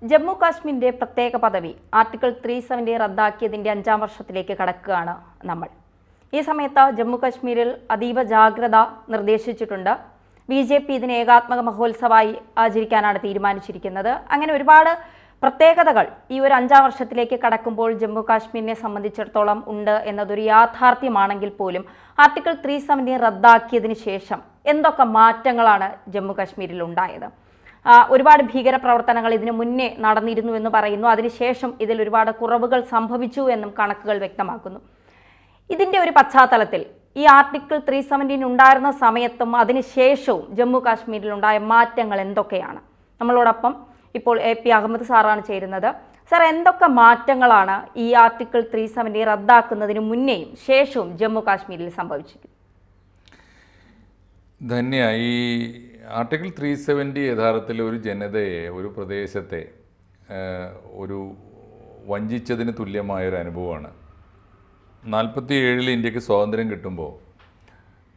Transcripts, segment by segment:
ജമ്മു കാശ്മീരിന്റെ പ്രത്യേക പദവി ആർട്ടിക്കിൾ 370 റദ്ദാക്കിയതിന്റെ 5ാം വർഷത്തിലേക്ക് കടക്കുകയാണ് നമ്മൾ. ഈ സമയത്ത് ജമ്മു കാശ്മീരിൽ അതീവ ജാഗ്രത നിർദ്ദേശിച്ചിട്ടുണ്ട്. BJP ഇതിനെ ഏകാത്മക മഹോത്സവമായി ആചരിക്കാനാണ് തീരുമാനിച്ചിരിക്കുന്നത്. അങ്ങനെ ഒരുപാട് പ്രത്യേകതകൾ ഈ ഒരു 5ാം വർഷത്തിലേക്ക് കടക്കുമ്പോൾ ജമ്മു കാശ്മീരിനെ സംബന്ധിച്ചിടത്തോളം ഉണ്ട് എന്നതൊരു യാഥാർത്ഥ്യമാണെങ്കിൽ പോലും ആർട്ടിക്കിൾ 370 റദ്ദാക്കിയതിന് ശേഷം എന്തൊക്കെ മാറ്റങ്ങളാണ് ജമ്മു കാശ്മീരിൽ ഉണ്ടായത്? ഒരുപാട് ഭീകര പ്രവർത്തനങ്ങൾ ഇതിനു മുന്നേ നടന്നിരുന്നു എന്ന് പറയുന്നു. അതിനുശേഷം ഇതിൽ ഒരുപാട് കുറവുകൾ സംഭവിച്ചു എന്നും കണക്കുകൾ വ്യക്തമാക്കുന്നു. ഇതിൻ്റെ ഒരു പശ്ചാത്തലത്തിൽ ഈ ആർട്ടിക്കിൾ 370 ഉണ്ടായിരുന്ന സമയത്തും അതിനുശേഷവും ജമ്മു കാശ്മീരിൽ ഉണ്ടായ മാറ്റങ്ങൾ എന്തൊക്കെയാണ്? നമ്മളോടൊപ്പം ഇപ്പോൾ AP അഹമ്മദ് സാറാണ് ചേരുന്നത്. സാർ, എന്തൊക്കെ മാറ്റങ്ങളാണ് ഈ ആർട്ടിക്കിൾ 370 റദ്ദാക്കുന്നതിന് മുന്നേയും ശേഷവും ജമ്മു കാശ്മീരിൽ സംഭവിച്ചിരിക്കുന്നത്? ധന്യ, ഈ ആർട്ടിക്കിൾ 370 യഥാർത്ഥത്തിൽ ഒരു ജനതയെ, ഒരു പ്രദേശത്തെ ഒരു വഞ്ചിച്ചതിന് തുല്യമായൊരു അനുഭവമാണ്. 47-ൽ ഇന്ത്യക്ക് സ്വാതന്ത്ര്യം കിട്ടുമ്പോൾ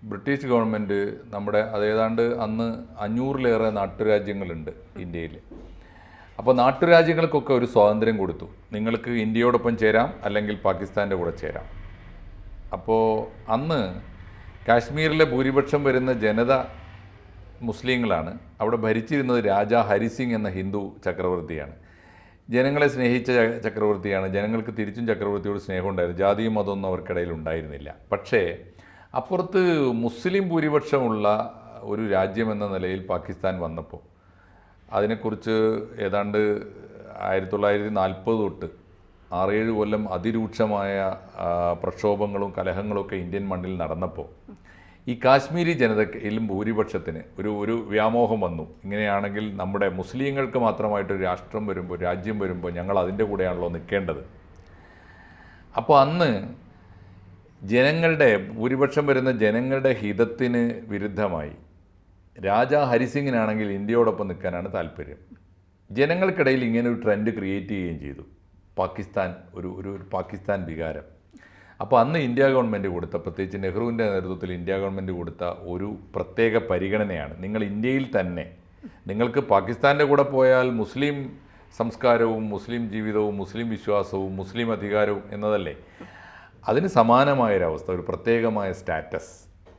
ബ്രിട്ടീഷ് ഗവൺമെൻറ് നമ്മുടെ അതേതാണ്ട് അന്ന് 500-ലേറെ നാട്ടുരാജ്യങ്ങളുണ്ട് ഇന്ത്യയിൽ. അപ്പോൾ നാട്ടുരാജ്യങ്ങൾക്കൊക്കെ ഒരു സ്വാതന്ത്ര്യം കൊടുത്തു. നിങ്ങൾക്ക് ഇന്ത്യയോടൊപ്പം ചേരാം, അല്ലെങ്കിൽ പാകിസ്ഥാൻ്റെ കൂടെ ചേരാം. അപ്പോൾ അന്ന് കാശ്മീരിലെ ഭൂരിപക്ഷം വരുന്ന ജനത മുസ്ലിങ്ങളാണ്. അവിടെ ഭരിച്ചിരുന്നത് രാജാ ഹരിസിംഗ് എന്ന ഹിന്ദു ചക്രവർത്തിയാണ്. ജനങ്ങളെ സ്നേഹിച്ച ചക്രവർത്തിയാണ്. ജനങ്ങൾക്ക് തിരിച്ചും ചക്രവർത്തിയോട് സ്നേഹമുണ്ടായിരുന്നു. ജാതിയും മതമൊന്നും അവർക്കിടയിൽ ഉണ്ടായിരുന്നില്ല. പക്ഷേ അപ്പുറത്ത് മുസ്ലിം ഭൂരിപക്ഷമുള്ള ഒരു രാജ്യമെന്ന നിലയിൽ പാകിസ്ഥാൻ വന്നപ്പോൾ അതിനെക്കുറിച്ച് ഏതാണ്ട് 1940 തൊട്ട് 6-7 കൊല്ലം അതിരൂക്ഷമായ പ്രക്ഷോഭങ്ങളും കലഹങ്ങളുമൊക്കെ ഇന്ത്യൻ മണ്ണിൽ നടന്നപ്പോൾ ഈ കാശ്മീരി ജനതയിലും ഭൂരിപക്ഷത്തിന് ഒരു വ്യാമോഹം വന്നു. ഇങ്ങനെയാണെങ്കിൽ നമ്മുടെ മുസ്ലിങ്ങൾക്ക് മാത്രമായിട്ടൊരു രാഷ്ട്രം വരുമ്പോൾ, രാജ്യം വരുമ്പോൾ ഞങ്ങൾ അതിൻ്റെ കൂടെയാണല്ലോ നിൽക്കേണ്ടത്. അപ്പോൾ അന്ന് ജനങ്ങളുടെ ഭൂരിപക്ഷം വരുന്ന ജനങ്ങളുടെ ഹിതത്തിന് വിരുദ്ധമായി രാജാ ഹരിസിംഗിനാണെങ്കിൽ ഇന്ത്യയോടൊപ്പം നിൽക്കാനാണ് താല്പര്യം. ജനങ്ങൾക്കിടയിൽ ഇങ്ങനെ ഒരു ട്രെൻഡ് ക്രിയേറ്റ് ചെയ്യുകയും ചെയ്തു. പാകിസ്ഥാൻ ഒരു പാകിസ്ഥാൻ വികാരം. അപ്പോൾ അന്ന് ഇന്ത്യ ഗവൺമെൻറ് കൊടുത്ത, പ്രത്യേകിച്ച് നെഹ്റുവിൻ്റെ നേതൃത്വത്തിൽ ഇന്ത്യ ഗവൺമെൻറ് കൊടുത്ത ഒരു പ്രത്യേക പരിഗണനയാണ്, നിങ്ങൾ ഇന്ത്യയിൽ തന്നെ, നിങ്ങൾക്ക് പാകിസ്ഥാൻ്റെ കൂടെ പോയാൽ മുസ്ലിം സംസ്കാരവും മുസ്ലിം ജീവിതവും മുസ്ലിം വിശ്വാസവും മുസ്ലിം അധികാരവും എന്നതല്ലേ, അതിന് സമാനമായൊരവസ്ഥ, ഒരു പ്രത്യേകമായ സ്റ്റാറ്റസ്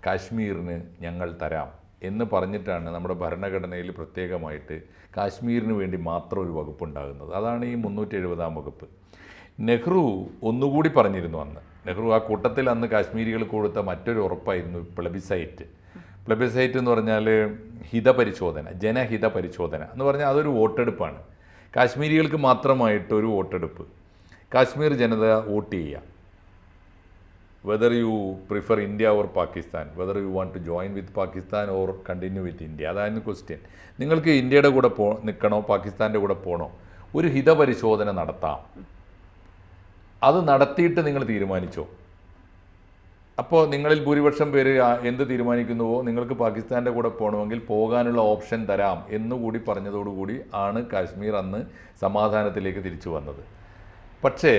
കാശ്മീരിന് ഞങ്ങൾ തരാം എന്ന് പറഞ്ഞിട്ടാണ് നമ്മുടെ ഭരണഘടനയിൽ പ്രത്യേകമായിട്ട് കാശ്മീരിന് വേണ്ടി മാത്രം ഒരു വകുപ്പുണ്ടാകുന്നത്. അതാണ് ഈ 370-ാം വകുപ്പ്. നെഹ്റു ഒന്നുകൂടി പറഞ്ഞിരുന്നു അന്ന്. നെഹ്റു ആ കൂട്ടത്തിൽ അന്ന് കാശ്മീരികൾക്ക് കൊടുത്ത മറ്റൊരു ഉറപ്പായിരുന്നു പ്ലെബിസൈറ്റ്. പ്ലെബിസൈറ്റ് എന്ന് പറഞ്ഞാൽ ഹിതപരിശോധന, ജനഹിത പരിശോധന എന്ന് പറഞ്ഞാൽ അതൊരു വോട്ടെടുപ്പാണ്. കാശ്മീരികൾക്ക് മാത്രമായിട്ടൊരു വോട്ടെടുപ്പ്. കാശ്മീർ ജനത വോട്ട് ചെയ്യുക, whether you prefer India or Pakistan, whether you want to join with Pakistan or continue with India. അതായിരുന്നു ക്വസ്റ്റ്യൻ. നിങ്ങൾക്ക് ഇന്ത്യയുടെ കൂടെ നിൽക്കണോ പാകിസ്ഥാൻ്റെ കൂടെ പോകണോ? ഒരു ഹിതപരിശോധന നടത്താം. അത് നടത്തിയിട്ട് നിങ്ങൾ തീരുമാനിച്ചോ. അപ്പോൾ നിങ്ങളിൽ ഭൂരിപക്ഷം പേര് എന്ത് തീരുമാനിക്കുന്നുവോ, നിങ്ങൾക്ക് പാകിസ്ഥാൻ്റെ കൂടെ പോകണമെങ്കിൽ പോകാനുള്ള ഓപ്ഷൻ തരാം എന്നുകൂടി പറഞ്ഞതോടുകൂടി ആണ് കാശ്മീർ അന്ന് സമാധാനത്തിലേക്ക് തിരിച്ചു വന്നത്. പക്ഷേ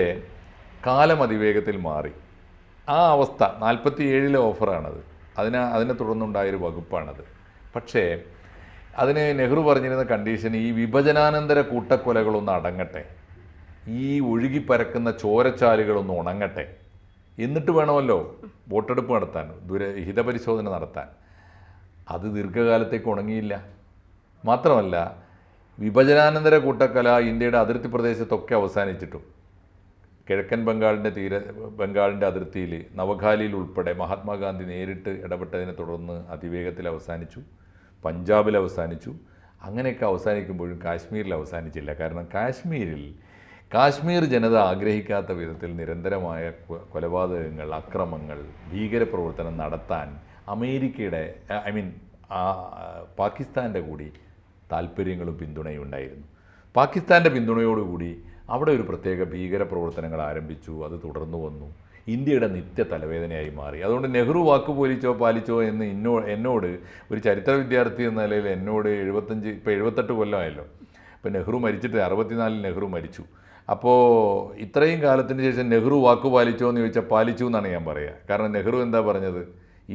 കാലം അതിവേഗത്തിൽ മാറി. ആ അവസ്ഥ 47-ലെ ഓഫറാണത്. അതിനെ തുടർന്നുണ്ടായൊരു വകുപ്പാണത്. പക്ഷേ അതിന് നെഹ്റു പറഞ്ഞിരുന്ന കണ്ടീഷൻ, ഈ വിഭജനാനന്തര കൂട്ടക്കൊലകളൊന്ന് അടങ്ങട്ടെ, ഈ ഒഴുകിപ്പരക്കുന്ന ചോരച്ചാലുകളൊന്ന് ഉണങ്ങട്ടെ, എന്നിട്ട് വേണമല്ലോ വോട്ടെടുപ്പ് നടത്താൻ, ഹിതപരിശോധന നടത്താൻ. അത് ദീർഘകാലത്തേക്ക് ഉണങ്ങിയില്ല. മാത്രമല്ല, വിഭജനാനന്തര കൂട്ടക്കൊല ഇന്ത്യയുടെ അതിർത്തി പ്രദേശത്തൊക്കെ അവസാനിച്ചിട്ടും കിഴക്കൻ ബംഗാളിൻ്റെ അതിർത്തിയിൽ നവഖാലിയിൽ ഉൾപ്പെടെ മഹാത്മാഗാന്ധി നേരിട്ട് ഇടപെട്ടതിനെ തുടർന്ന് അതിവേഗത്തിൽ അവസാനിച്ചു. പഞ്ചാബിൽ അവസാനിച്ചു. അങ്ങനെയൊക്കെ അവസാനിക്കുമ്പോഴും കാശ്മീരിൽ അവസാനിച്ചില്ല. കാരണം കാശ്മീർ ജനത ആഗ്രഹിക്കാത്ത വിധത്തിൽ നിരന്തരമായ കൊലപാതകങ്ങൾ, അക്രമങ്ങൾ, ഭീകരപ്രവർത്തനം നടത്താൻ അമേരിക്കയുടെ പാകിസ്ഥാൻ്റെ കൂടി താല്പര്യങ്ങളും പിന്തുണയും ഉണ്ടായിരുന്നു. പാകിസ്ഥാൻ്റെ പിന്തുണയോടുകൂടി അവിടെ ഒരു പ്രത്യേക ഭീകരപ്രവർത്തനങ്ങൾ ആരംഭിച്ചു. അത് തുടർന്നു വന്നു. ഇന്ത്യയുടെ നിത്യ തലവേദനയായി മാറി. അതുകൊണ്ട് നെഹ്റു വാക്ക് പാലിച്ചോ എന്ന് എന്നോട് ഒരു ചരിത്ര വിദ്യാർത്ഥി എന്ന നിലയിൽ എന്നോട് 78 കൊല്ലമായല്ലോ. ഇപ്പോൾ നെഹ്റു മരിച്ചിട്ട് 64-ൽ നെഹ്റു മരിച്ചു. അപ്പോൾ ഇത്രയും കാലത്തിന് ശേഷം നെഹ്റു വാക്ക് പാലിച്ചോ എന്ന് ചോദിച്ചാൽ പാലിച്ചു എന്നാണ് ഞാൻ പറയുക. കാരണം നെഹ്റു എന്താ പറഞ്ഞത്?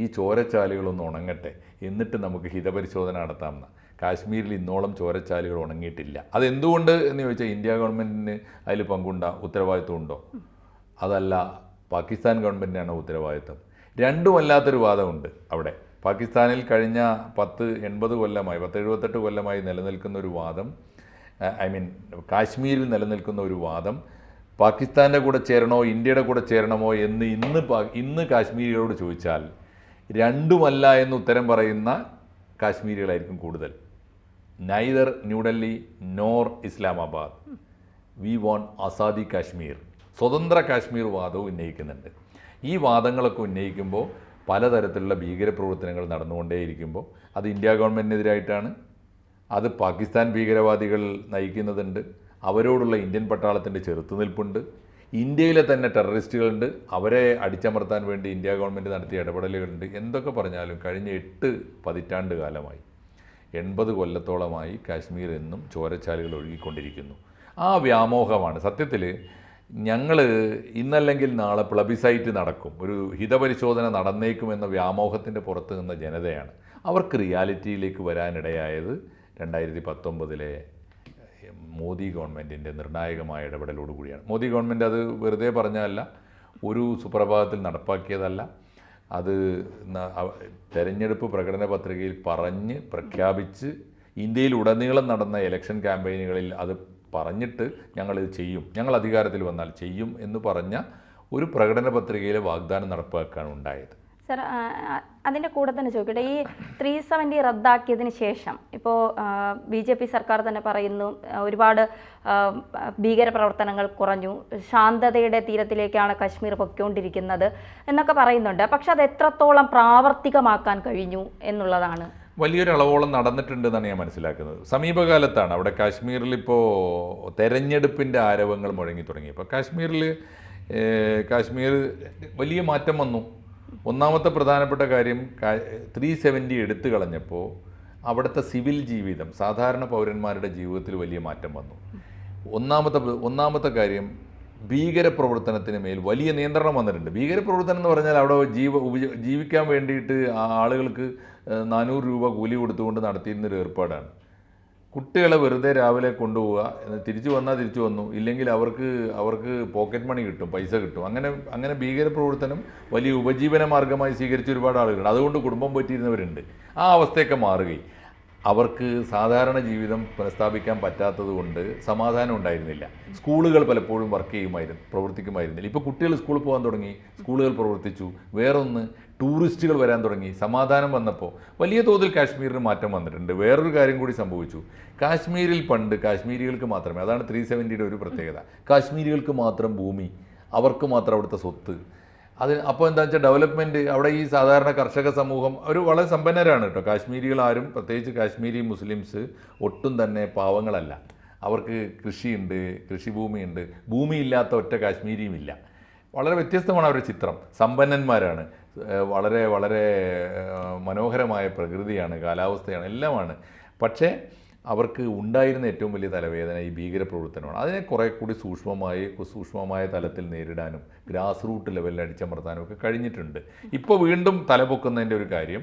ഈ ചോരച്ചാലുകളൊന്ന് ഉണങ്ങട്ടെ, എന്നിട്ട് നമുക്ക് ഹിതപരിശോധന നടത്താമെന്ന്. കാശ്മീരിൽ ഇന്നോളം ചോരച്ചാലുകൾ ഉണങ്ങിയിട്ടില്ല. അതെന്തുകൊണ്ട് എന്ന് ചോദിച്ചാൽ ഇന്ത്യ ഗവൺമെൻറ്റിന് അതിൽ ഉത്തരവാദിത്വം ഉണ്ടോ? അതല്ല, പാകിസ്ഥാൻ ഗവൺമെൻറ്റിനാണ് ഉത്തരവാദിത്വം. രണ്ടുമല്ലാത്തൊരു വാദമുണ്ട് അവിടെ. പാകിസ്ഥാനിൽ കഴിഞ്ഞ 10-80 കൊല്ലമായി 10-78 കൊല്ലമായി നിലനിൽക്കുന്ന ഒരു വാദം, കാശ്മീരിൽ നിലനിൽക്കുന്ന ഒരു വാദം, പാകിസ്ഥാൻ്റെ കൂടെ ചേരണോ ഇന്ത്യയുടെ കൂടെ ചേരണമോ എന്ന് ഇന്ന് കാശ്മീരികളോട് ചോദിച്ചാൽ രണ്ടുമല്ല എന്ന് ഉത്തരം പറയുന്ന കാശ്മീരികളായിരിക്കും കൂടുതൽ. Neither New Delhi nor Islamabad, we want azadi Kashmir, സ്വതന്ത്ര കാശ്മീർ വാദവും ഉന്നയിക്കുന്നുണ്ട്. ഈ വാദങ്ങളൊക്കെ ഉന്നയിക്കുമ്പോൾ പലതരത്തിലുള്ള ഭീകരപ്രവർത്തനങ്ങൾ നടന്നുകൊണ്ടേയിരിക്കുമ്പോൾ അത് ഇന്ത്യ ഗവൺമെൻറ്റിനെതിരായിട്ടാണ്, അത് പാകിസ്ഥാൻ ഭീകരവാദികൾ നയിക്കുന്നതുണ്ട്, അവരോടുള്ള ഇന്ത്യൻ പട്ടാളത്തിൻ്റെ ചെറുത്തുനിൽപ്പുണ്ട്, ഇന്ത്യയിലെ തന്നെ ടെററിസ്റ്റുകളുണ്ട്, അവരെ അടിച്ചമർത്താൻ വേണ്ടി ഇന്ത്യ ഗവൺമെൻറ് നടത്തിയ ഇടപെടലുകളുണ്ട്. എന്തൊക്കെ പറഞ്ഞാലും കഴിഞ്ഞ 8 പതിറ്റാണ്ട് കാലമായി 80 കൊല്ലത്തോളമായി കാശ്മീർ എന്നും ചോരച്ചാലുകൾ ഒഴുകിക്കൊണ്ടിരിക്കുന്നു. ആ വ്യാമോഹമാണ് സത്യത്തിൽ. ഞങ്ങൾ ഇന്നല്ലെങ്കിൽ നാളെ പ്ലബിസൈറ്റ് നടക്കും, ഒരു ഹിതപരിശോധന നടന്നേക്കുമെന്ന വ്യാമോഹത്തിൻ്റെ പുറത്ത് നിന്ന ജനതയാണ്. അവർക്ക് റിയാലിറ്റിയിലേക്ക് വരാനിടയായത് 2019 മോദി ഗവൺമെൻറ്റിൻ്റെ നിർണായകമായ ഇടപെടലോടുകൂടിയാണ്. മോദി ഗവൺമെൻറ് അത് വെറുതെ പറഞ്ഞതല്ല, ഒരു സുപ്രഭാതത്തിൽ നടപ്പാക്കിയതല്ല. അത് തെരഞ്ഞെടുപ്പ് പ്രകടന പത്രികയിൽ പ്രഖ്യാപിച്ച് ഇന്ത്യയിൽ ഉടനീളം നടന്ന ഇലക്ഷൻ ക്യാമ്പയിനുകളിൽ അത് പറഞ്ഞിട്ട് ഞങ്ങളിത് ചെയ്യും, ഞങ്ങൾ അധികാരത്തിൽ വന്നാൽ ചെയ്യും എന്ന് പറഞ്ഞ ഒരു പ്രകടന പത്രികയിലെ വാഗ്ദാനം നടപ്പാക്കുകയാണ് ഉണ്ടായത്. സർ, അതിൻ്റെ കൂടെ തന്നെ ചോദിക്കട്ടെ, ഈ 370 റദ്ദാക്കിയതിന് ശേഷം ഇപ്പോൾ BJP സർക്കാർ തന്നെ പറയുന്നു ഒരുപാട് ഭീകരപ്രവർത്തനങ്ങൾ കുറഞ്ഞു, ശാന്തതയുടെ തീരത്തിലേക്കാണ് കാശ്മീർ പൊയ്ക്കൊണ്ടിരിക്കുന്നത് എന്നൊക്കെ പറയുന്നുണ്ട്. പക്ഷെ അത് എത്രത്തോളം പ്രാവർത്തികമാക്കാൻ കഴിഞ്ഞു എന്നുള്ളതാണ്. വലിയൊരു അളവോളം നടന്നിട്ടുണ്ടെന്നാണ് ഞാൻ മനസ്സിലാക്കുന്നത്. സമീപകാലത്താണ് അവിടെ കാശ്മീരിൽ ഇപ്പോൾ തെരഞ്ഞെടുപ്പിൻ്റെ ആരവങ്ങൾ മുഴങ്ങി തുടങ്ങിയപ്പോൾ കാശ്മീർ വലിയ മാറ്റം വന്നു. ഒന്നാമത്തെ പ്രധാനപ്പെട്ട കാര്യം 370 എടുത്തു കളഞ്ഞപ്പോൾ അവിടുത്തെ സിവിൽ ജീവിതം, സാധാരണ പൗരന്മാരുടെ ജീവിതത്തിൽ വലിയ മാറ്റം വന്നു. ഒന്നാമത്തെ കാര്യം, ഭീകരപ്രവർത്തനത്തിന് മേൽ വലിയ നിയന്ത്രണം വന്നിട്ടുണ്ട്. ഭീകരപ്രവർത്തനം എന്ന് പറഞ്ഞാൽ അവിടെ ജീവിക്കാൻ വേണ്ടിയിട്ട് ആളുകൾക്ക് 400 രൂപ കൂലി കൊടുത്തുകൊണ്ട് നടത്തിയിരുന്നൊരു ഏർപ്പാടാണ്. കുട്ടികളെ വെറുതെ രാവിലെ കൊണ്ടുപോവുക, തിരിച്ചു വന്നാൽ തിരിച്ചു വന്നു, ഇല്ലെങ്കിൽ അവർക്ക് പോക്കറ്റ് മണി കിട്ടും, പൈസ കിട്ടും. അങ്ങനെ ഭീകരപ്രവർത്തനം വലിയ ഉപജീവന മാർഗമായി സ്വീകരിച്ച ഒരുപാട് ആളുകളുണ്ട്. അതുകൊണ്ട് കുടുംബം പറ്റിയിരുന്നവരുണ്ട്. ആ അവസ്ഥയൊക്കെ മാറുകയും അവർക്ക് സാധാരണ ജീവിതം പുനഃസ്ഥാപിക്കാൻ പറ്റാത്തത് കൊണ്ട് സമാധാനം ഉണ്ടായിരുന്നില്ല. സ്കൂളുകൾ പലപ്പോഴും പ്രവർത്തിക്കുമായിരുന്നില്ല. ഇപ്പോൾ കുട്ടികൾ സ്കൂളിൽ പോകാൻ തുടങ്ങി, സ്കൂളുകൾ പ്രവർത്തിച്ചു. വേറൊന്ന്, ടൂറിസ്റ്റുകൾ വരാൻ തുടങ്ങി. സമാധാനം വന്നപ്പോൾ വലിയ തോതിൽ കാശ്മീരിന് മാറ്റം വന്നിട്ടുണ്ട്. വേറൊരു കാര്യം കൂടി സംഭവിച്ചു. കാശ്മീരിൽ പണ്ട് കാശ്മീരികൾക്ക് മാത്രമേ, അതാണ് 370യുടെ ഒരു പ്രത്യേകത, കാശ്മീരികൾക്ക് മാത്രം ഭൂമി, അവർക്ക് മാത്രം അവിടുത്തെ സ്വത്ത്. അപ്പോൾ എന്താ വെച്ചാൽ ഡെവലപ്മെൻറ്റ്, അവിടെ ഈ സാധാരണ കർഷക സമൂഹം ഒരു വളരെ സമ്പന്നരാണ് കേട്ടോ. കാശ്മീരികൾ ആരും, പ്രത്യേകിച്ച് കാശ്മീരി മുസ്ലിംസ് ഒട്ടും തന്നെ പാവങ്ങളല്ല. അവർക്ക് കൃഷിയുണ്ട്, കൃഷിഭൂമിയുണ്ട്. ഭൂമിയില്ലാത്ത ഒറ്റ കാശ്മീരിയും ഇല്ല. വളരെ വ്യത്യസ്തമാണ് അവരുടെ ചിത്രം. സമ്പന്നന്മാരാണ്, വളരെ വളരെ മനോഹരമായ പ്രകൃതിയാണ്, കാലാവസ്ഥയാണ്, എല്ലാമാണ്. പക്ഷേ അവർക്ക് ഉണ്ടായിരുന്ന ഏറ്റവും വലിയ തലവേദന ഈ ഭീകരപ്രവർത്തനമാണ്. അതിനെ കുറേ കൂടി സൂക്ഷ്മമായ തലത്തിൽ നേരിടാനും ഗ്രാസ് റൂട്ട് ലെവലിൽ അടിച്ചമർത്താനും ഒക്കെ കഴിഞ്ഞിട്ടുണ്ട്. ഇപ്പോൾ വീണ്ടും തലപൊക്കുന്നതിൻ്റെ ഒരു കാര്യം,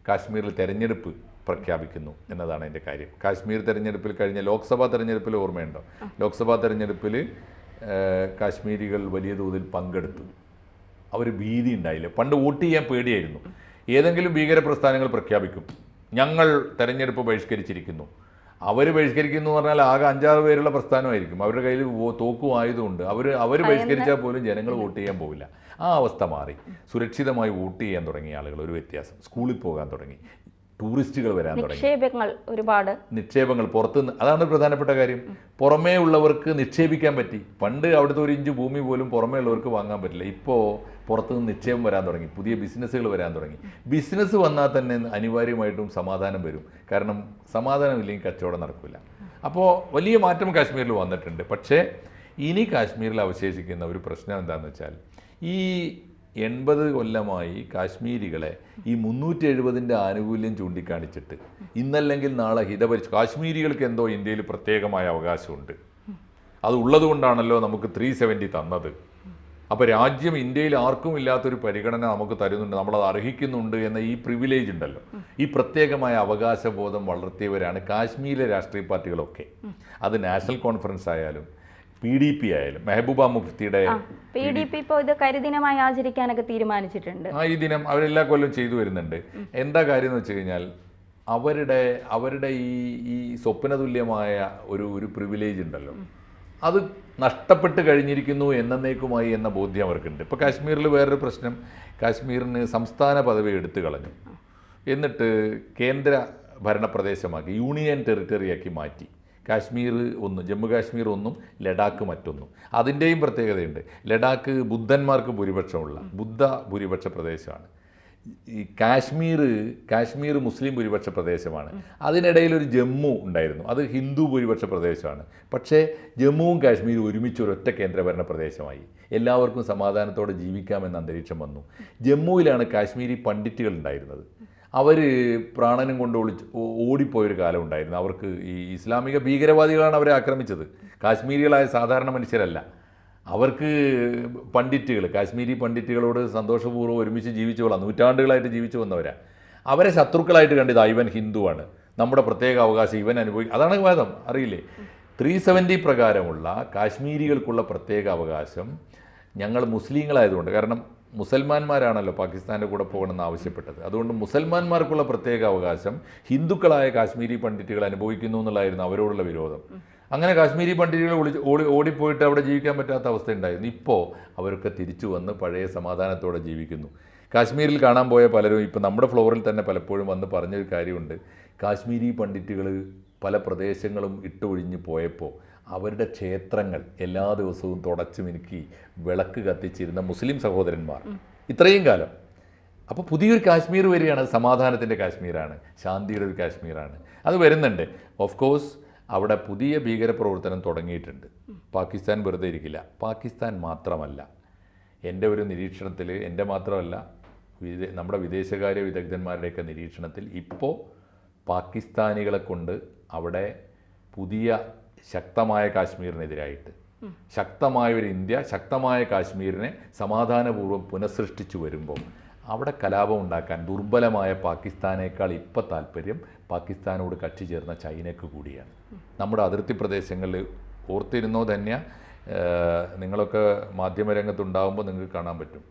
കാശ്മീരിൽ തെരഞ്ഞെടുപ്പ് പ്രഖ്യാപിക്കുന്നു എന്നതാണ് അതിൻ്റെ കാര്യം. കാശ്മീർ തെരഞ്ഞെടുപ്പിൽ, കഴിഞ്ഞ ലോക്സഭാ തെരഞ്ഞെടുപ്പിൽ ഓർമ്മയുണ്ടോ? ലോക്സഭാ തെരഞ്ഞെടുപ്പിൽ കാശ്മീരികൾ വലിയ തോതിൽ പങ്കെടുത്തു. അവർ ഭീതി ഉണ്ടായില്ല. പണ്ട് വോട്ട് ചെയ്യാൻ പേടിയായിരുന്നു. ഏതെങ്കിലും ഭീകര പ്രസ്ഥാനങ്ങൾ പ്രഖ്യാപിക്കും, ഞങ്ങൾ തെരഞ്ഞെടുപ്പ് ബഹിഷ്കരിച്ചിരിക്കുന്നു. അവർ ബഹിഷ്കരിക്കുന്നു എന്ന് പറഞ്ഞാൽ ആകെ 5-6 പേരുള്ള പ്രസ്ഥാനമായിരിക്കും. അവരുടെ കയ്യിൽ തോക്കും ആയതുകൊണ്ട് അവർ ബഹിഷ്കരിച്ചാൽ പോലും ജനങ്ങൾ വോട്ട് ചെയ്യാൻ പോവില്ല. ആ അവസ്ഥ മാറി. സുരക്ഷിതമായി വോട്ട് ചെയ്യാൻ തുടങ്ങിയ ആളുകൾ, ഒരു വ്യത്യാസം. സ്കൂളിൽ പോകാൻ തുടങ്ങി, ടൂറിസ്റ്റുകൾ വരാൻ തുടങ്ങി, നിക്ഷേപങ്ങൾ പുറത്തുനിന്ന്. അതാണ് പ്രധാനപ്പെട്ട കാര്യം. പുറമേ ഉള്ളവർക്ക് നിക്ഷേപിക്കാൻ പറ്റി. പണ്ട് അവിടുത്തെ 1 ഇഞ്ച് ഭൂമി പോലും പുറമേ ഉള്ളവർക്ക് വാങ്ങാൻ പറ്റില്ല. ഇപ്പോൾ പുറത്തുനിന്ന് നിക്ഷേപം വരാൻ തുടങ്ങി, പുതിയ ബിസിനസ്സുകൾ വരാൻ തുടങ്ങി. ബിസിനസ് വന്നാൽ തന്നെ അനിവാര്യമായിട്ടും സമാധാനം വരും. കാരണം സമാധാനം ഇല്ലെങ്കിൽ കച്ചവടം നടക്കില്ല. അപ്പോൾ വലിയ മാറ്റം കാശ്മീരിൽ വന്നിട്ടുണ്ട്. പക്ഷേ ഇനി കാശ്മീരിൽ അവശേഷിക്കുന്ന ഒരു പ്രശ്നം എന്താണെന്ന് വെച്ചാൽ, ഈ 80 കൊല്ലമായി കാശ്മീരികളെ ഈ 370ൻ്റെ ആനുകൂല്യം ചൂണ്ടിക്കാണിച്ചിട്ട് ഇന്നല്ലെങ്കിൽ നാളെ കാശ്മീരികൾക്ക് എന്തോ ഇന്ത്യയിൽ പ്രത്യേകമായ അവകാശമുണ്ട്, അത് ഉള്ളത് കൊണ്ടാണല്ലോ നമുക്ക് 370 തന്നത്, അപ്പോൾ രാജ്യം ഇന്ത്യയിൽ ആർക്കും ഇല്ലാത്തൊരു പരിഗണന നമുക്ക് തരുന്നുണ്ട്, നമ്മളത് അർഹിക്കുന്നുണ്ട് എന്ന ഈ പ്രിവിലേജ് ഉണ്ടല്ലോ, ഈ പ്രത്യേകമായ അവകാശബോധം വളർത്തിയവരാണ് കാശ്മീരിലെ രാഷ്ട്രീയ പാർട്ടികളൊക്കെ. അത് നാഷണൽ കോൺഫറൻസ് ആയാലും PDP ആയാലും, മെഹബൂബ മുഫ്തിയുടെ PDP ഇപ്പോൾ ഇത് കരിദിനമായി ആചരിക്കാനൊക്കെ തീരുമാനിച്ചിട്ടുണ്ട്. ഈ ദിനം അവരെല്ലാ കൊല്ലം ചെയ്തു വരുന്നുണ്ട്. എന്താ കാര്യം എന്ന് വെച്ച് കഴിഞ്ഞാൽ അവരുടെ ഈ സ്വപ്നതുല്യമായ ഒരു പ്രിവിലേജ് ഉണ്ടല്ലോ, അത് നഷ്ടപ്പെട്ട് കഴിഞ്ഞിരിക്കുന്നു എന്നേക്കുമായി എന്ന ബോധ്യം അവർക്കുണ്ട്. ഇപ്പോൾ കാശ്മീരിൽ വേറൊരു പ്രശ്നം, കാശ്മീരിന് സംസ്ഥാന പദവി എടുത്തു കളഞ്ഞു, എന്നിട്ട് കേന്ദ്ര ഭരണ പ്രദേശമാക്കി, യൂണിയൻ ടെറിട്ടറിയാക്കി മാറ്റി. കാശ്മീർ ഒന്ന്, ജമ്മു കാശ്മീർ ഒന്നും, ലഡാക്ക് മറ്റൊന്നും. അതിൻ്റെയും പ്രത്യേകതയുണ്ട്. ലഡാക്ക് ബുദ്ധന്മാർക്ക് ഭൂരിപക്ഷമുള്ള ബുദ്ധ ഭൂരിപക്ഷ പ്രദേശമാണ്. ഈ കാശ്മീർ മുസ്ലിം ഭൂരിപക്ഷ പ്രദേശമാണ്. അതിനിടയിൽ ഒരു ജമ്മു ഉണ്ടായിരുന്നു, അത് ഹിന്ദു ഭൂരിപക്ഷ പ്രദേശമാണ്. പക്ഷേ ജമ്മുവും കാശ്മീരും ഒരുമിച്ച് ഒരൊറ്റ കേന്ദ്രഭരണ പ്രദേശമായി. എല്ലാവർക്കും സമാധാനത്തോടെ ജീവിക്കാമെന്ന അന്തരീക്ഷം വന്നു. ജമ്മുവിലാണ് കാശ്മീരി പണ്ഡിറ്റുകൾ ഉണ്ടായിരുന്നത്. അവർ പ്രാണനും കൊണ്ട് ഓടിപ്പോയൊരു കാലം ഉണ്ടായിരുന്നു. അവർക്ക് ഈ ഇസ്ലാമിക ഭീകരവാദികളാണ് അവരെ ആക്രമിച്ചത്, കാശ്മീരികളായ സാധാരണ മനുഷ്യരല്ല. അവർക്ക് പണ്ഡിറ്റുകൾ, കാശ്മീരി പണ്ഡിറ്റുകളോട് സന്തോഷപൂർവ്വം ഒരുമിച്ച് ജീവിച്ചു കൊള്ളാം, നൂറ്റാണ്ടുകളായിട്ട് ജീവിച്ചു വന്നവരാ. അവരെ ശത്രുക്കളായിട്ട് കണ്ടത് ഇവൻ ഹിന്ദുവാണ്, നമ്മുടെ പ്രത്യേക അവകാശം ഇവൻ അനുഭവിക്കും, അതാണ് വാദം. അറിയില്ലേ, 370 പ്രകാരമുള്ള കാശ്മീരികൾക്കുള്ള പ്രത്യേക അവകാശം ഞങ്ങൾ മുസ്ലിങ്ങളായതുകൊണ്ട്, കാരണം മുസൽമാന്മാരാണല്ലോ പാകിസ്ഥാൻ്റെ കൂടെ പോകണമെന്ന് ആവശ്യപ്പെട്ടത്, അതുകൊണ്ട് മുസൽമാന്മാർക്കുള്ള പ്രത്യേക അവകാശം ഹിന്ദുക്കളായ കാശ്മീരി പണ്ഡിറ്റുകൾ അനുഭവിക്കുന്നു എന്നുള്ളതായിരുന്നു അവരോടുള്ള വിരോധം. അങ്ങനെ കാശ്മീരി പണ്ഡിറ്റുകൾ ഓടിപ്പോയിട്ട് അവിടെ ജീവിക്കാൻ പറ്റാത്ത അവസ്ഥ ഉണ്ടായിരുന്നു. ഇപ്പോൾ അവരൊക്കെ തിരിച്ചു വന്ന് പഴയ സമാധാനത്തോടെ ജീവിക്കുന്നു. കാശ്മീരിൽ കാണാൻ പോയ പലരും ഇപ്പോൾ നമ്മുടെ ഫ്ലോറിൽ തന്നെ പലപ്പോഴും വന്ന് പറഞ്ഞൊരു കാര്യമുണ്ട്, കാശ്മീരി പണ്ഡിറ്റുകൾ പല പ്രദേശങ്ങളും ഇട്ടൊഴിഞ്ഞ് പോയപ്പോൾ അവരുടെ ക്ഷേത്രങ്ങൾ എല്ലാ ദിവസവും തുടച്ചു മിനുക്കി വിളക്ക് കത്തിച്ചിരുന്ന മുസ്ലിം സഹോദരന്മാർ ഇത്രയും കാലം. അപ്പോൾ പുതിയൊരു കാശ്മീർ വരികയാണ്, സമാധാനത്തിൻ്റെ കാശ്മീരാണ്, ശാന്തിയുടെ ഒരു കാശ്മീരാണ്. അത് വരുന്നുണ്ട്. ഓഫ് കോഴ്സ് അവിടെ പുതിയ ഭീകരപ്രവർത്തനം തുടങ്ങിയിട്ടുണ്ട്. പാകിസ്ഥാൻ വെറുതെ ഇരിക്കില്ല. പാകിസ്ഥാൻ മാത്രമല്ല, എൻ്റെ ഒരു നിരീക്ഷണത്തിൽ, എൻ്റെ മാത്രമല്ല നമ്മുടെ വിദേശകാര്യ വിദഗ്ധന്മാരുടെയൊക്കെ നിരീക്ഷണത്തിൽ ഇപ്പോൾ പാകിസ്ഥാനികളെ കൊണ്ട് അവിടെ പുതിയ ശക്തമായ കാശ്മീരിനെതിരായിട്ട് ശക്തമായ ഒരു ഇന്ത്യ, ശക്തമായ കാശ്മീരിനെ സമാധാനപൂർവ്വം പുനഃസൃഷ്ടിച്ചു വരുമ്പോൾ അവിടെ കലാപം ഉണ്ടാക്കാൻ ദുർബലമായ പാകിസ്ഥാനേക്കാൾ ഇപ്പോൾ താല്പര്യം പാകിസ്ഥാനോട് കക്ഷി ചേർന്ന ചൈനയ്ക്ക് കൂടിയാണ്. നമ്മുടെ അതിർത്തി പ്രദേശങ്ങളിൽ ഓർത്തിരുന്നോ തന്നെ, നിങ്ങളൊക്കെ മാധ്യമരംഗത്തുണ്ടാകുമ്പോൾ നിങ്ങൾക്ക് കാണാൻ പറ്റും,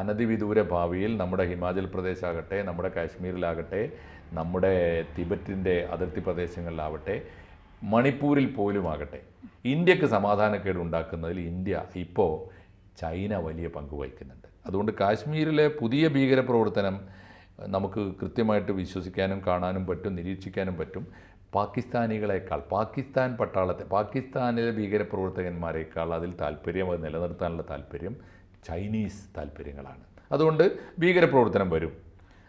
അനധിവിദൂര ഭാവിയിൽ നമ്മുടെ ഹിമാചൽ പ്രദേശ് ആകട്ടെ, നമ്മുടെ കാശ്മീരിലാകട്ടെ, നമ്മുടെ തിബറ്റിൻ്റെ അതിർത്തി പ്രദേശങ്ങളിലാവട്ടെ, മണിപ്പൂരിൽ പോലും ആകട്ടെ, ഇന്ത്യക്ക് സമാധാനക്കേട് ഉണ്ടാക്കുന്നതിൽ ഇന്ത്യ ഇപ്പോൾ ചൈന വലിയ പങ്ക് വഹിക്കുന്നുണ്ട്. അതുകൊണ്ട് കാശ്മീരിലെ പുതിയ ഭീകരപ്രവർത്തനം നമുക്ക് കൃത്യമായിട്ട് വിശ്വസിക്കാനും കാണാനും പറ്റും, നിരീക്ഷിക്കാനും പറ്റും. പാകിസ്ഥാനികളെക്കാൾ, പാകിസ്ഥാൻ പട്ടാളത്തെ, പാകിസ്ഥാനിലെ ഭീകരപ്രവർത്തകന്മാരെക്കാൾ അതിൽ താല്പര്യം, അത് നിലനിർത്താനുള്ള താല്പര്യം ചൈനീസ് താല്പര്യങ്ങളാണ്. അതുകൊണ്ട് ഭീകരപ്രവർത്തനം വരും.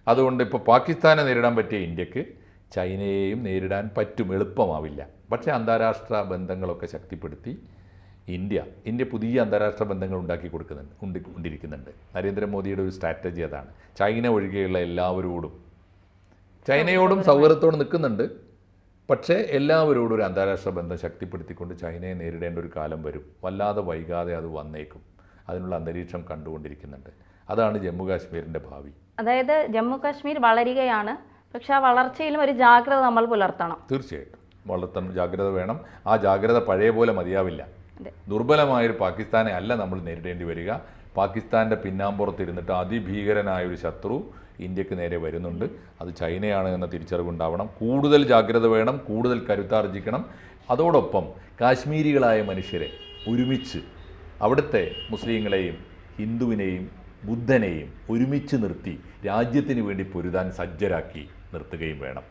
അതുകൊണ്ട് ഇപ്പോൾ പാകിസ്ഥാനെ നേരിടാൻ പറ്റിയ ഇന്ത്യക്ക് ചൈനയെയും നേരിടാൻ പറ്റും, എളുപ്പമാവില്ല. പക്ഷേ അന്താരാഷ്ട്ര ബന്ധങ്ങളൊക്കെ ശക്തിപ്പെടുത്തി ഇന്ത്യ പുതിയ അന്താരാഷ്ട്ര ബന്ധങ്ങൾ കൊണ്ടിരിക്കുന്നുണ്ട്. നരേന്ദ്രമോദിയുടെ ഒരു സ്ട്രാറ്റജി അതാണ്. ചൈന ഒഴികെയുള്ള എല്ലാവരോടും, ചൈനയോടും സൗഹൃദത്തോടെ നിൽക്കുന്നുണ്ട്, പക്ഷേ എല്ലാവരോടും ഒരു അന്താരാഷ്ട്ര ബന്ധം ശക്തിപ്പെടുത്തിക്കൊണ്ട് ചൈനയെ നേരിടേണ്ട ഒരു കാലം വരും. വല്ലാതെ വൈകാതെ അത് വന്നേക്കും. അതിനുള്ള അന്തരീക്ഷം കണ്ടുകൊണ്ടിരിക്കുന്നുണ്ട്. അതാണ് ജമ്മു കാശ്മീരിൻ്റെ ഭാവി. അതായത് ജമ്മു കാശ്മീർ വളരുകയാണ്, പക്ഷെ ആ വളർച്ചയിലും ഒരു ജാഗ്രത നമ്മൾ പുലർത്തണം. തീർച്ചയായിട്ടും ജാഗ്രത വേണം. ആ ജാഗ്രത പഴയ പോലെ മതിയാവില്ല. ദുർബലമായൊരു പാകിസ്ഥാനെ അല്ല നമ്മൾ നേരിടേണ്ടി വരിക. പാകിസ്ഥാൻ്റെ പിന്നാമ്പുറത്തിരുന്നിട്ട് അതിഭീകരനായൊരു ശത്രു ഇന്ത്യക്ക് നേരെ വരുന്നുണ്ട്. അത് ചൈനയാണ് എന്ന തിരിച്ചറിവുണ്ടാവണം. കൂടുതൽ ജാഗ്രത വേണം, കൂടുതൽ കരുത്താർജിക്കണം. അതോടൊപ്പം കാശ്മീരികളായ മനുഷ്യരെ ഒരുമിച്ച്, അവിടുത്തെ മുസ്ലിങ്ങളെയും ഹിന്ദുവിനെയും ബുദ്ധനെയും ഒരുമിച്ച് നിർത്തി രാജ്യത്തിന് വേണ്ടി പൊരുതാൻ സജ്ജരാക്കി നിർത്തുകയും വേണം.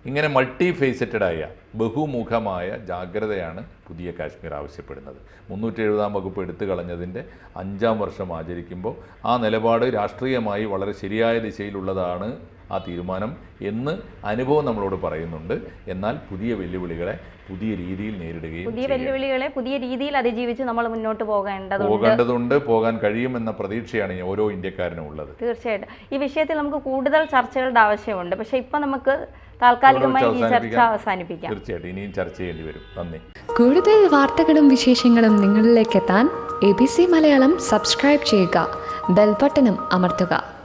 ഇങ്ങനെ മൾട്ടി ഫേസറ്റഡായ, ബഹുമുഖമായ ജാഗ്രതയാണ് പുതിയ കാശ്മീർ ആവശ്യപ്പെടുന്നത്. 370 വകുപ്പ് എടുത്തു കളഞ്ഞതിൻ്റെ 5ാം വർഷം ആചരിക്കുമ്പോൾ ആ നിലപാട് രാഷ്ട്രീയമായി വളരെ ശരിയായ ദിശയിലുള്ളതാണ് ആ തീരുമാനം എന്ന് അനുഭവം നമ്മളോട് പറയുന്നുണ്ട്. എന്നാൽ പുതിയ വെല്ലുവിളികളെ പുതിയ രീതിയിൽ നേരിടുകയും പുതിയ വെല്ലുവിളികളെ പുതിയ രീതിയിൽ അതിജീവിച്ച് നമ്മൾ മുന്നോട്ട് പോകേണ്ടതുണ്ട്, പോകാൻ കഴിയുമെന്ന പ്രതീക്ഷയാണ് ഓരോ ഇന്ത്യക്കാരനും ഉള്ളത്. തീർച്ചയായിട്ടും ഈ വിഷയത്തിൽ നമുക്ക് കൂടുതൽ ചർച്ചകളുടെ ആവശ്യമുണ്ട്. പക്ഷേ ഇപ്പം നമുക്ക് താൽക്കാലികമായി ഈ ചർച്ച അവസാനിപ്പിക്കാം. തീർച്ചയായിട്ടും ഇനിയും ചർച്ച ചെയ്യേണ്ടി വരും. നന്ദി. കൂടുതൽ വാർത്തകളും വിശേഷങ്ങളും നിങ്ങളിലേക്ക് എത്താൻ ABC മലയാളം സബ്സ്ക്രൈബ് ചെയ്യുക, ബെൽ ബട്ടണും അമർത്തുക.